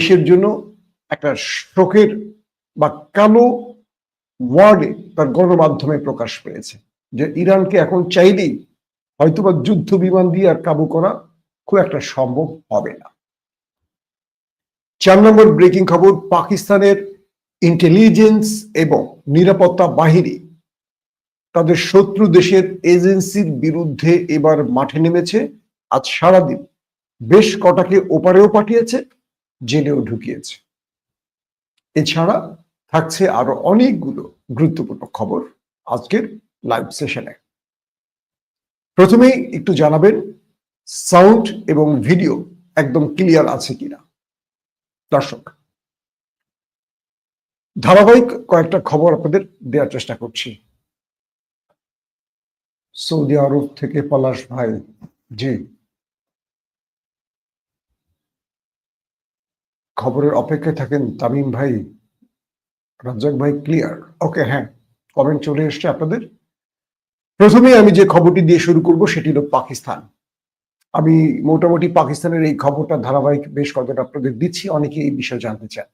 দেশের জন্য একটা শোকের বা কালো ওয়ার্ডে তার গণমাধ্যমে প্রকাশ পেয়েছে যে ইরানকে এখন চাইলেই হয়তোবা যুদ্ধ বিমান দিয়ে আর কাবু করা খুব একটা সম্ভব হবে না। 4 নম্বর ব্রেকিং খবর, পাকিস্তানের ইন্টেলিজেন্স এবং নিরাপত্তা বাহিনী তাদের শত্রু দেশের এজেন্সির বিরুদ্ধে এবার মাঠে নেমেছে। আজ সারাদিন বেশ কটাকে ওপারেও পাঠিয়েছে, জেলেও ঢুকিয়েছে। এছাড়া থাকছে আরো অনেকগুলো গুরুত্বপূর্ণ খবর আজকের লাইভ সেশনে। প্রথমেই একটু জানাবেন সাউন্ড এবং ভিডিও একদম ক্লিয়ার আছে কিনা। দর্শক, ধারাবাহিক কয়েকটা খবর আপনাদের দেওয়ার চেষ্টা করছি। সৌদি আরব থেকে পলাশ ভাই, জি, খবরের অপেক্ষায় থাকেন তামিম ভাই, রাজ্জাক ভাই ক্লিয়ার, ওকে, হ্যাঁ, কমেন্ট চলে এসছে আপনাদের। প্রথমে আমি যে খবরটি দিয়ে শুরু করব সেটি হলো পাকিস্তান। আমি মোটামুটি পাকিস্তানের এই খবরটা ধারাবাহিক বেশ কতটা আপনাদের দিচ্ছি, অনেকে এই বিষয়ে জানতে চান।